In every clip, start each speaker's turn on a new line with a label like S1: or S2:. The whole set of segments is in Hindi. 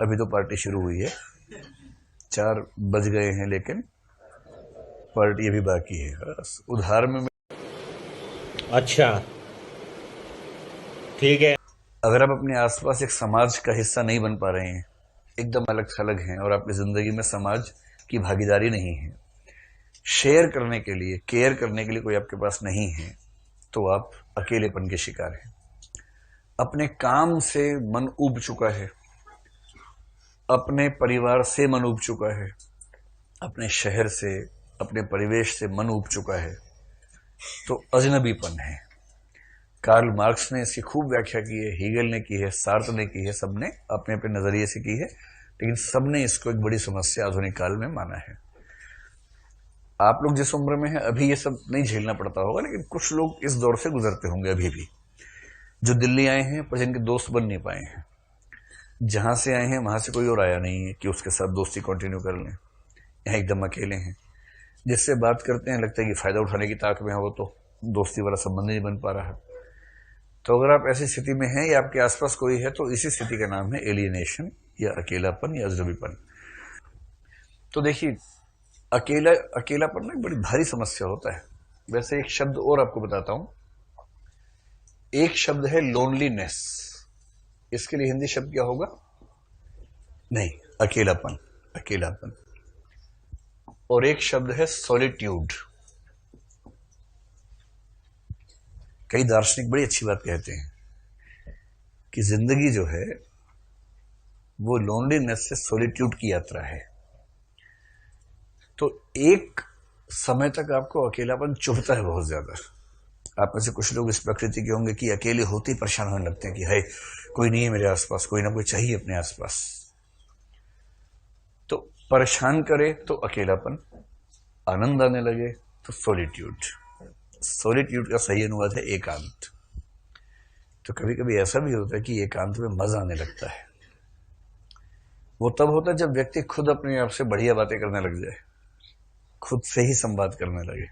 S1: अभी तो पार्टी शुरू हुई है, 4 बज गए हैं, लेकिन पार्टी अभी बाकी है। बस उधार में
S2: अच्छा, ठीक है।
S1: अगर आप अपने आसपास एक समाज का हिस्सा नहीं बन पा रहे हैं, एकदम अलग थलग हैं, और आपकी जिंदगी में समाज की भागीदारी नहीं है, शेयर करने के लिए, केयर करने के लिए कोई आपके पास नहीं है, तो आप अकेलेपन के शिकार हैं। अपने काम से मन उब चुका है, अपने परिवार से मन उब चुका है, अपने शहर से, अपने परिवेश से मन उब चुका है, तो अजनबीपन है। कार्ल मार्क्स ने इसकी खूब व्याख्या की है, हीगल ने की है, सार्थ ने की है, सबने अपने अपने नजरिए से की है, लेकिन सबने इसको एक बड़ी समस्या आधुनिक काल में माना है। आप लोग जिस उम्र में हैं अभी ये सब नहीं झेलना पड़ता होगा, लेकिन कुछ लोग इस दौर से गुजरते होंगे अभी भी, जो दिल्ली आए हैं पर जिनके दोस्त बन नहीं पाए हैं। जहां से आए हैं वहां से कोई और आया नहीं है कि उसके साथ दोस्ती कंटिन्यू कर लें। यहाँ एकदम अकेले हैं, जिससे बात करते हैं लगता है कि फायदा उठाने की ताक में है, वो तो दोस्ती वाला संबंध नहीं बन पा रहा है। तो अगर आप ऐसी स्थिति में हैं या आपके आसपास कोई है, तो इसी स्थिति का नाम है एलियनेशन या अकेलापन या अजनबीपन। तो देखिए, अकेलापन ना एक बड़ी भारी समस्या होता है। वैसे एक शब्द और आपको बताता हूं, एक शब्द है लोनलीनेस। इसके लिए हिंदी शब्द क्या होगा? नहीं, अकेलापन, अकेलापन। और एक शब्द है सॉलिट्यूड। कई दार्शनिक बड़ी अच्छी बात कहते हैं कि जिंदगी जो है वो लोनलीनेस से सॉलिट्यूड की यात्रा है। तो एक समय तक आपको अकेलापन चुभता है बहुत ज्यादा। आप में से कुछ लोग इस प्रकृति के होंगे कि अकेले होते ही परेशान होने लगते हैं कि है कोई नहीं है मेरे आसपास, कोई ना कोई चाहिए अपने आसपास। तो परेशान करे तो अकेलापन, आनंद आने लगे तो सॉलिट्यूड। सॉलिट्यूड का सही अनुवाद है एकांत। तो कभी कभी ऐसा भी होता है कि एकांत में मजा आने लगता है। वो तब होता है जब व्यक्ति खुद अपने आप से बढ़िया बातें करने लग जाए, खुद से ही संवाद करने लगे।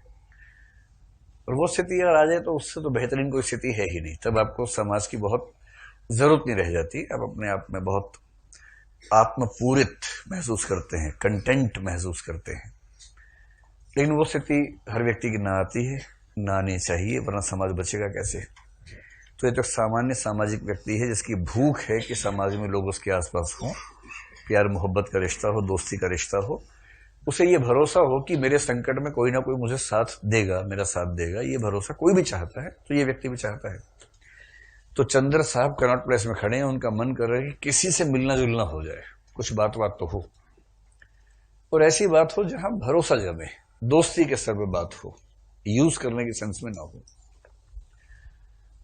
S1: और वो स्थिति अगर आ जाए तो उससे तो बेहतरीन कोई स्थिति है ही नहीं। तब आपको समाज की बहुत जरूरत नहीं रह जाती। आप अपने आप में बहुत आत्मपूरित महसूस करते हैं, कंटेंट महसूस करते हैं। लेकिन वो स्थिति हर व्यक्ति की ना आती है, ना आनी चाहिए, वरना समाज बचेगा कैसे? तो ये तो सामान्य सामाजिक व्यक्ति है जिसकी भूख है कि समाज में लोग उसके आसपास हों, प्यार मोहब्बत का रिश्ता हो, दोस्ती का रिश्ता हो, उसे ये भरोसा हो कि मेरे संकट में कोई ना कोई मुझे साथ देगा, मेरा साथ देगा। ये भरोसा कोई भी चाहता है, तो ये व्यक्ति भी चाहता है। तो चंद्र साहब कनॉट प्लेस में खड़े हैं, उनका मन कर रहा है कि किसी से मिलना जुलना हो जाए, कुछ बात तो हो, और ऐसी बात हो जहां भरोसा जमे, दोस्ती के स्तर पर बात हो, यूज करने के सेंस में ना हो।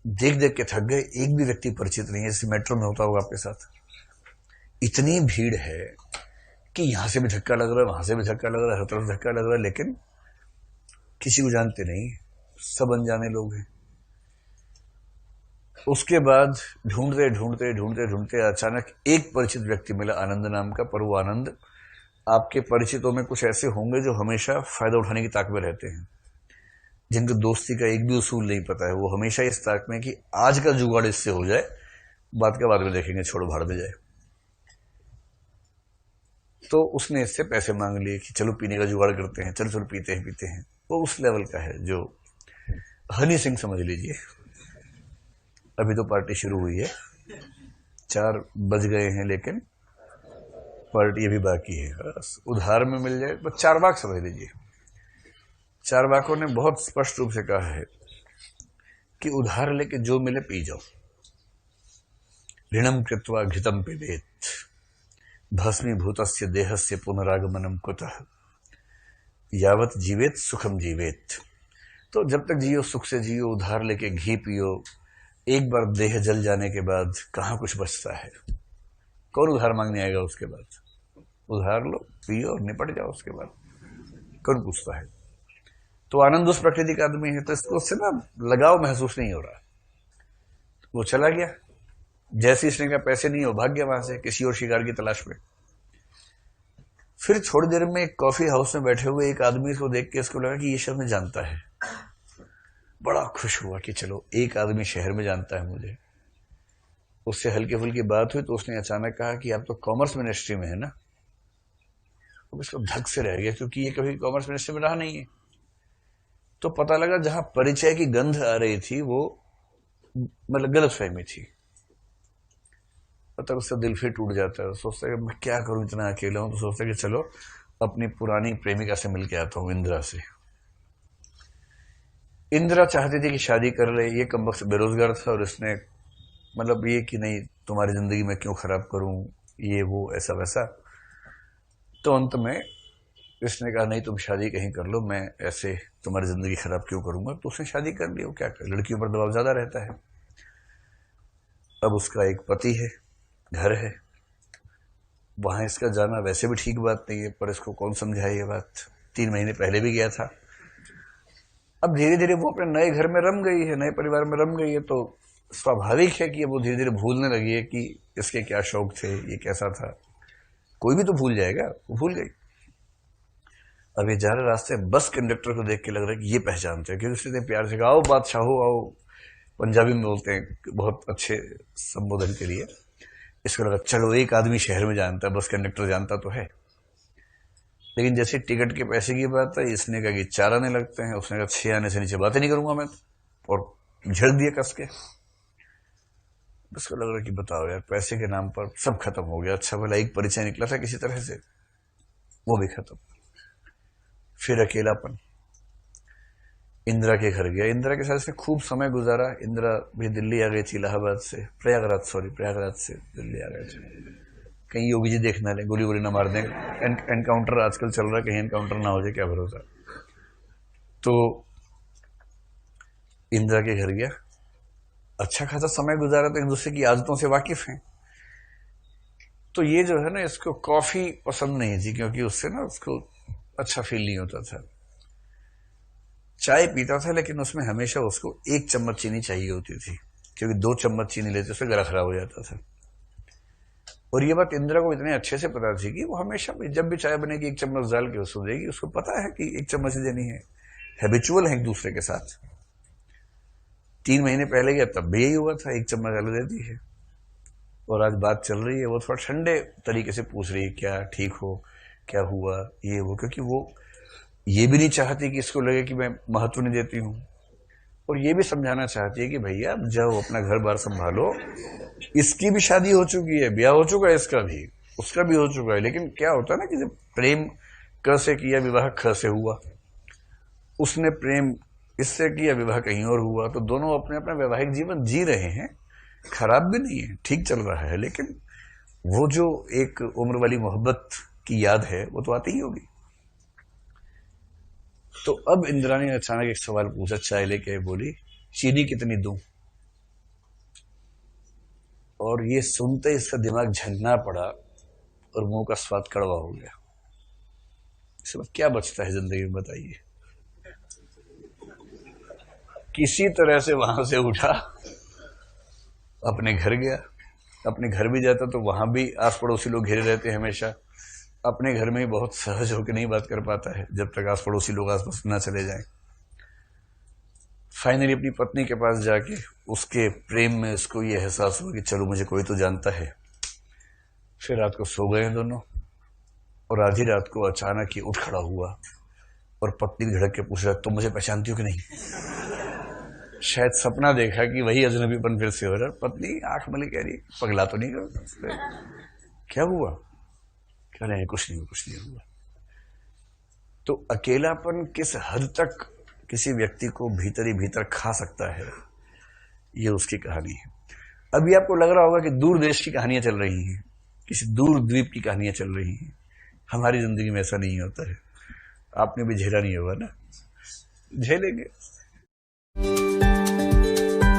S1: देख देख के थक गए, एक भी व्यक्ति परिचित नहीं है। जैसे मेट्रो में होता होगा आपके साथ, इतनी भीड़ है कि यहां से भी धक्का लग रहा है, वहां से भी धक्का लग रहा है, हर तरफ धक्का लग रहा है, लेकिन किसी को जानते नहीं, सब अनजाने लोग हैं। उसके बाद ढूंढते ढूंढते ढूंढते ढूंढते अचानक एक परिचित व्यक्ति मिला, आनंद नाम का। पर वो आनंद, आपके परिचितों में कुछ ऐसे होंगे जो हमेशा फायदा उठाने की ताक में रहते हैं, जिनको दोस्ती का एक भी उसूल नहीं पता है। वो हमेशा इस ताक में कि आज का जुगाड़ इससे हो जाए, बात के बाद में देखेंगे, छोड़ो भाड़ में जाए। तो उसने इससे पैसे मांग लिए कि चलो पीने का जुगाड़ करते हैं, चलो चलो पीते हैं। वो उस लेवल का है जो हनी सिंह समझ लीजिए। अभी तो पार्टी शुरू हुई है, 4 बज गए हैं, लेकिन पार्टी अभी बाकी है। बस उधार में मिल जाए, बस चारवाक समझ लीजिए। चारवाकों ने बहुत स्पष्ट रूप से कहा है कि उधार लेके जो मिले पी जाओ। ऋणम कृत्वा घृतम पिबेत, भस्मीभूतस्य देहस्य पुनरागमनम कुतः, यावत जीवेत सुखम जीवेत। तो जब तक जियो सुख से जियो, उधार लेके घी पियो। एक बार देह जल जाने के बाद कहां कुछ बचता है? कौन उधार मांगने आएगा उसके बाद? उधार लो, पियो और निपट जाओ, उसके बाद कौन पूछता है? तो आनंद उस प्रकृति का आदमी है, तो इसको उससे ना लगाव महसूस नहीं हो रहा। वो चला गया, जैसे इसने कहा पैसे नहीं हो, भाग गया वहां से किसी और शिकार की तलाश में। फिर थोड़ी देर में एक कॉफी हाउस में बैठे हुए एक आदमी को देख के इसको लगा कि ये शब्द जानता है। बड़ा खुश हुआ कि चलो एक आदमी शहर में जानता है मुझे। उससे हल्की फुल्की बात हुई तो उसने अचानक कहा कि आप तो कॉमर्स मिनिस्ट्री में है ना। अब इसको धक से रह गया, क्योंकि ये कभी कॉमर्स मिनिस्ट्री में रहा नहीं है। तो पता लगा जहां परिचय की गंध आ रही थी वो मतलब गलत फहमी थी। तब उसका दिल फिर टूट जाता है, सोचता है कि मैं क्या करूं, इतना अकेला हूं। तो सोचता है कि चलो अपनी पुरानी प्रेमिका से मिल के आता हूं, इंदिरा से। इंदिरा चाहती थी कि शादी कर ले, ये कमबख्त बेरोजगार था और इसने मतलब ये कि नहीं तुम्हारी जिंदगी में क्यों खराब करूं, ये वो ऐसा वैसा। तो अंत में इसने कहा नहीं तुम शादी कहीं कर लो, मैं ऐसे तुम्हारी जिंदगी खराब क्यों करूंगा। तो उसने शादी कर ली। वो क्या करे, लड़कियों पर दबाव ज्यादा रहता है। अब उसका एक पति है, घर है, वहां इसका जाना वैसे भी ठीक बात नहीं है, पर इसको कौन समझाए ये बात। 3 महीने पहले भी गया था। अब धीरे धीरे वो अपने नए घर में रम गई है, नए परिवार में रम गई है, तो स्वाभाविक है कि वो धीरे धीरे भूलने लगी है कि इसके क्या शौक थे, ये कैसा था। कोई भी तो भूल जाएगा, वो भूल गई। अब ये जा रहे रास्ते बस कंडक्टर को देख के लग रहा है कि ये पहचानते हैं, क्योंकि उसने प्यार से कहा आओ बादशाहो आओ, पंजाबी में बोलते हैं बहुत अच्छे संबोधन के लिए। इसको लगा चलो एक आदमी शहर में जानता है, बस कंडक्टर जानता तो है। लेकिन जैसे टिकट के पैसे की बात है, इसने कहा कि 4 आने लगते हैं। उसने कहा 6 आने से नीचे बातें नहीं करूंगा मैं, और झड़ दिया कस के। उसको लग रहा है कि बताओ यार, पैसे के नाम पर सब खत्म हो गया। अच्छा भला एक परिचय निकला था किसी तरह से, वो भी खत्म। फिर अकेलापन। इंदिरा के घर गया, इंदिरा के साथ इसने खूब समय गुजारा। इंदिरा भी दिल्ली आ गई थी इलाहाबाद से, प्रयागराज से दिल्ली आ गए थे। कहीं योगी जी देखना ले, गोली गोली ना मार दें। एनकाउंटर आजकल चल रहा है, कहीं एनकाउंटर ना हो जाए, क्या भरोसा। तो इंदिरा के घर गया, अच्छा खासा समय गुजारा, तो एक दूसरे की आदतों से वाकिफ हैं। तो ये जो है ना, इसको कॉफी पसंद नहीं थी, क्योंकि उससे ना उसको अच्छा फील नहीं होता था। चाय पीता था, लेकिन उसमें हमेशा उसको 1 चम्मच चीनी चाहिए होती थी, क्योंकि 2 चम्मच चीनी लेते उससे गला खराब हो जाता था। और ये बात इंदिरा को इतने अच्छे से पता थी कि वो हमेशा जब भी चाय बनेगी 1 चम्मच डाल के उसको देगी। उसको पता है कि 1 चम्मच ही देनी है, हैबिचुअल है एक दूसरे के साथ। 3 महीने पहले गया तब भी यही हुआ था, 1 चम्मच डाल देती है। और आज बात चल रही है, वो थोड़ा ठंडे तरीके से पूछ रही है क्या ठीक हो, क्या हुआ, ये वो, क्योंकि वो ये भी नहीं चाहती कि इसको लगे कि मैं महत्व नहीं देती हूँ। और ये भी समझाना चाहती है कि भैया जाओ अपना घर बार संभालो, इसकी भी शादी हो चुकी है, ब्याह हो चुका है इसका भी, उसका भी हो चुका है। लेकिन क्या होता है ना कि जब प्रेम क से किया, विवाह ख से हुआ। उसने प्रेम इससे किया, विवाह कहीं और हुआ। तो दोनों अपने अपना वैवाहिक जीवन जी रहे हैं, खराब भी नहीं है, ठीक चल रहा है। लेकिन वो जो एक उम्र वाली मोहब्बत की याद है, वो तो आती ही होगी। तो अब इंदिरा ने अचानक एक सवाल पूछा, चाय लेके बोली चीनी कितनी दूं। और ये सुनते इसका दिमाग झंझना पड़ा और मुंह का स्वाद कड़वा हो गया। इसके बाद क्या बचता है जिंदगी में, बताइए। किसी तरह से वहां से उठा, अपने घर गया। अपने घर भी जाता तो वहां भी आस पड़ोसी लोग घिरे रहते हैं हमेशा। अपने घर में ही बहुत सहज होकर नहीं बात कर पाता है, जब तक आस पड़ोसी लोग आसपास ना चले जाएं। फाइनली अपनी पत्नी के पास जाके उसके प्रेम में इसको ये एहसास हुआ कि चलो मुझे कोई तो जानता है। फिर रात को सो गए दोनों, और आधी रात को अचानक ही उठ खड़ा हुआ और पत्नी धड़क के पूछ रहा तुम मुझे पहचानती हो कि नहीं। शायद सपना देखा कि वही अजनबीपन फिर से हो रहा। पत्नी आंख मली कह रही पगला तो नहीं कर, क्या हुआ, कह रहे हैं कुछ नहीं हुआ। तो अकेलापन किस हद तक किसी व्यक्ति को भीतर ही भीतर खा सकता है, ये उसकी कहानी है। अभी आपको लग रहा होगा कि दूर देश की कहानियां चल रही हैं, किसी दूर द्वीप की कहानियां चल रही हैं। हमारी जिंदगी में ऐसा नहीं होता है। आपने भी झेला नहीं होगा ना, झेलेंगे।